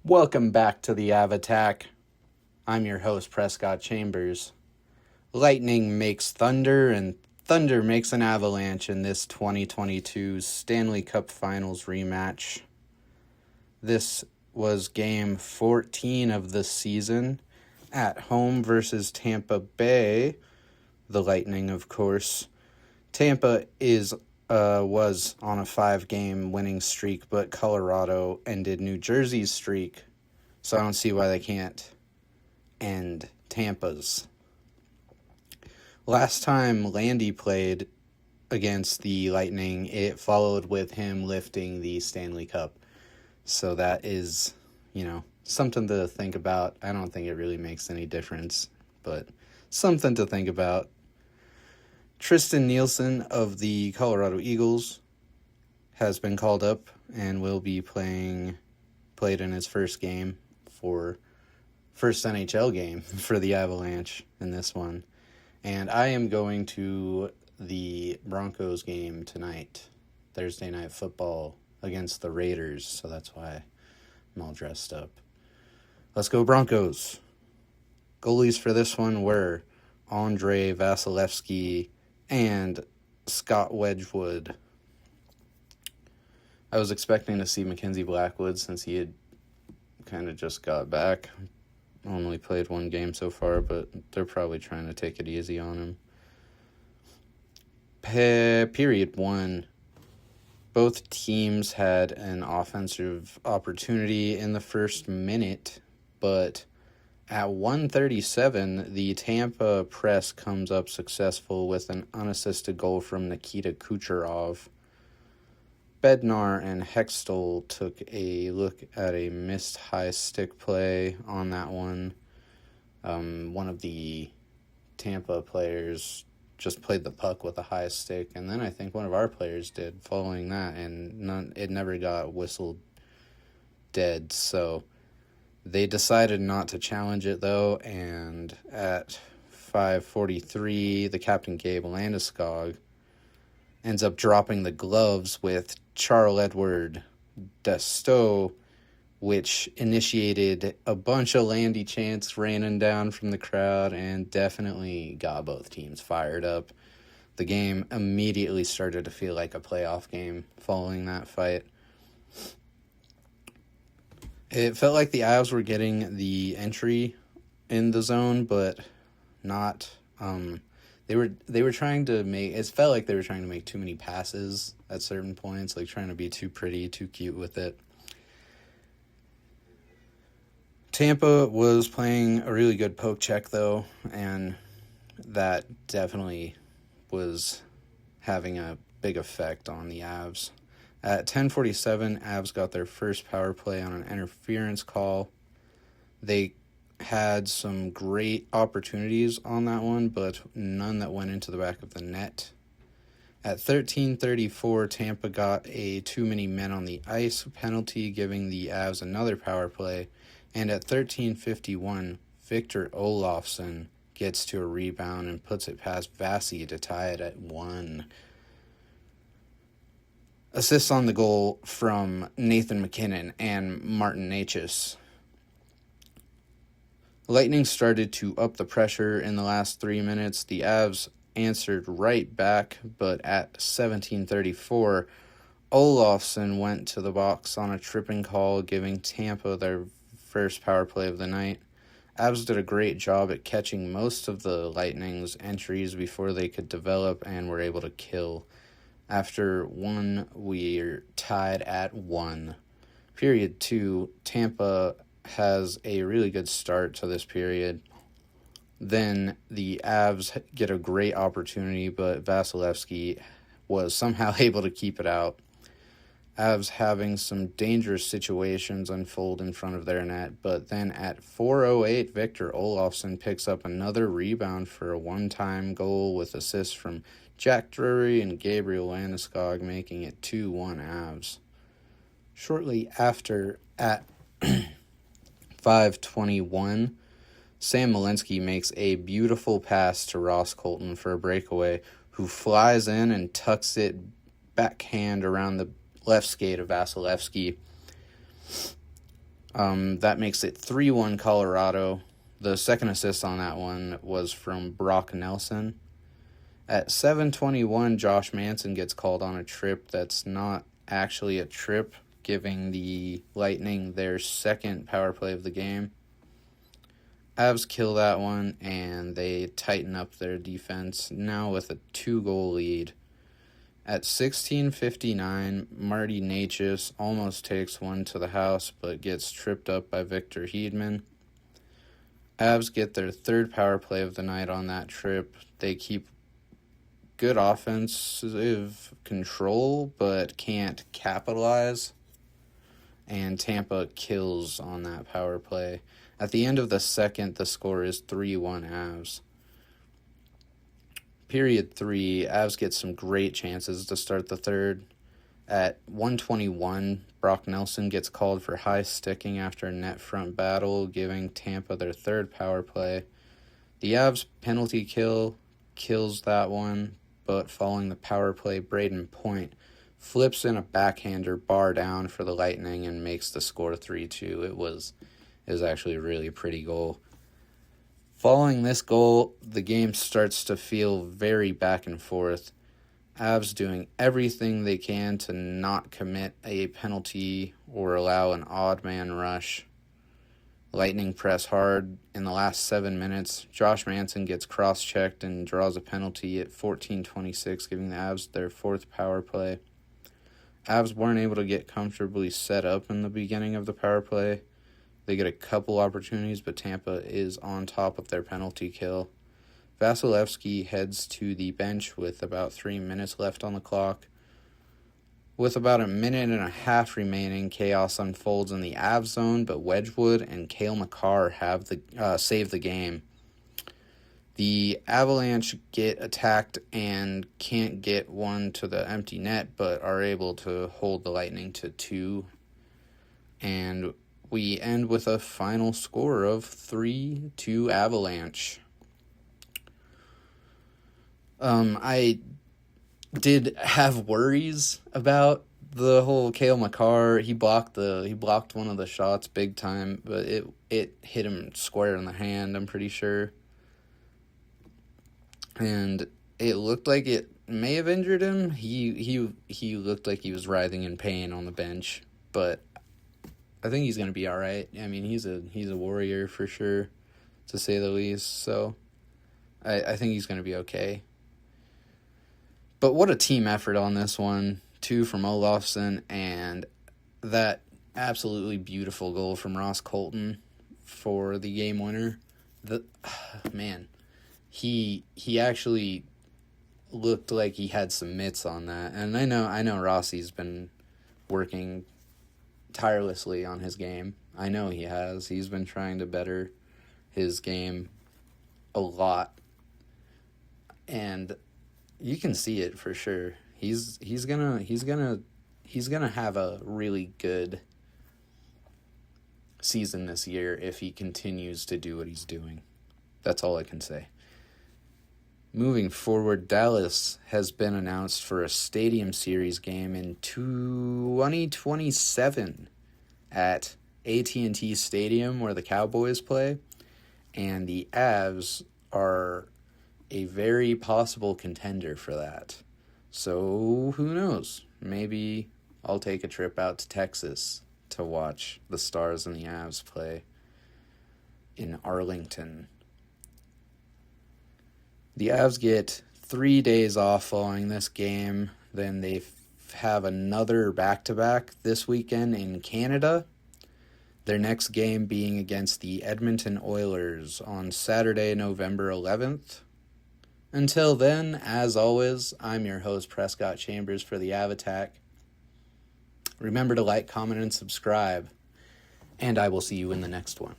Welcome back to the Av Attack. I'm your host, Prescott Chambers. Lightning makes thunder, and thunder makes an avalanche in this 2022 Stanley Cup Finals rematch. This was game 14 of the season at home versus Tampa Bay. The Lightning, of course. Tampa was on a 5-game winning streak, but Colorado ended New Jersey's streak, so I don't see why they can't end Tampa's. Last time Landy played against the Lightning, it followed with him lifting the Stanley Cup, so that is, something to think about. I don't think it really makes any difference, but something to think about. Tristan Nielsen of the Colorado Eagles has been called up and will be played in his first NHL game for the Avalanche in this one. And I am going to the Broncos game tonight, Thursday Night Football against the Raiders, so that's why I'm all dressed up. Let's go Broncos. Goalies for this one were Andrei Vasilevsky and Scott Wedgwood. I was expecting to see Mackenzie Blackwood since he had kind of just got back. Only played one game so far, but they're probably trying to take it easy on him. Period 1. Both teams had an offensive opportunity in the first minute, but at 1:37, the Tampa press comes up successful with an unassisted goal from Nikita Kucherov. Bednar and Hextall took a look at a missed high stick play on that one. One of the Tampa players just played the puck with a high stick, and then I think one of our players did following that, and it never got whistled dead, so they decided not to challenge it, though, and at 5:43, the captain, Gabe Landeskog, ends up dropping the gloves with Charles-Edouard Destow, which initiated a bunch of Landy chants raining down from the crowd and definitely got both teams fired up. The game immediately started to feel like a playoff game following that fight. It felt like the Avs were getting the entry in the zone, but not. They were trying to make. It felt like they were trying to make too many passes at certain points, like trying to be too pretty, too cute with it. Tampa was playing a really good poke check, though, and that definitely was having a big effect on the Avs. At 10:47, Avs got their first power play on an interference call. They had some great opportunities on that one, but none that went into the back of the net. At 13:34, Tampa got a too many men on the ice penalty, giving the Avs another power play. And at 13:51, Victor Olofsson gets to a rebound and puts it past Vasi to tie it at 1. Assists on the goal from Nathan MacKinnon and Martin Necas. Lightning started to up the pressure in the last 3 minutes. The Avs answered right back, but at 17:34, Olofsson went to the box on a tripping call, giving Tampa their first power play of the night. Avs did a great job at catching most of the Lightning's entries before they could develop and were able to kill. After 1, we're tied at 1. Period 2, Tampa has a really good start to this period. Then the Avs get a great opportunity, but Vasilevsky was somehow able to keep it out. Avs having some dangerous situations unfold in front of their net, but then at 4:08, Victor Olofsson picks up another rebound for a one-time goal with assists from Jack Drury and Gabriel Landeskog, making it 2-1 Avs. Shortly after, at 5:21, Sam Malinsky makes a beautiful pass to Ross Colton for a breakaway, who flies in and tucks it backhand around the left skate of Vasilevsky. That makes it 3-1 Colorado. The second assist on that one was from Brock Nelson. At 7:21, Josh Manson gets called on a trip that's not actually a trip, giving the Lightning their second power play of the game. Avs kill that one, and they tighten up their defense, now with a 2-goal lead. At 16:59, Marty Necas almost takes one to the house, but gets tripped up by Victor Hedman. Avs get their third power play of the night on that trip. They keep good offensive control, but can't capitalize. And Tampa kills on that power play. At the end of the second, the score is 3-1 Avs. Period 3, Avs get some great chances to start the third. At 1:21, Brock Nelson gets called for high sticking after a net front battle, giving Tampa their third power play. The Avs penalty kills that one, but following the power play, Braden Point flips in a backhander bar down for the Lightning and makes the score 3-2. It was actually a really pretty goal. Following this goal, the game starts to feel very back and forth. Avs doing everything they can to not commit a penalty or allow an odd man rush. Lightning press hard. In the last 7 minutes, Josh Manson gets cross-checked and draws a penalty at 14:26, giving the Avs their fourth power play. Avs weren't able to get comfortably set up in the beginning of the power play. They get a couple opportunities, but Tampa is on top of their penalty kill. Vasilevsky heads to the bench with about 3 minutes left on the clock. With about a minute and a half remaining, chaos unfolds in the Avs zone, but Wedgwood and Cale Makar have save the game. The Avalanche get attacked and can't get one to the empty net, but are able to hold the Lightning to 2. And we end with a final score of 3-2 Avalanche. I did have worries about the whole Cale Makar. He blocked one of the shots big time, but it hit him square in the hand, I'm pretty sure. And it looked like it may have injured him. He looked like he was writhing in pain on the bench, but I think he's going to be all right. I mean, he's a warrior for sure, to say the least. So I think he's going to be okay. But what a team effort on this one. 2 from Olofsson and that absolutely beautiful goal from Ross Colton for the game winner. Man, he actually looked like he had some mitts on that. And I know Rossi's been working tirelessly on his game. I know he has. He's been trying to better his game a lot. And you can see it for sure. He's gonna have a really good season this year if he continues to do what he's doing. That's all I can say. Moving forward, Dallas has been announced for a Stadium Series game in 2027 at AT&T Stadium where the Cowboys play, and the Avs are a very possible contender for that. So who knows? Maybe I'll take a trip out to Texas to watch the Stars and the Avs play in Arlington. The Avs get 3 days off following this game. Then they have another back-to-back this weekend in Canada. Their next game being against the Edmonton Oilers on Saturday, November 11th. Until then, as always, I'm your host, Prescott Chambers, for the Av Attack. Remember to like, comment, and subscribe, and I will see you in the next one.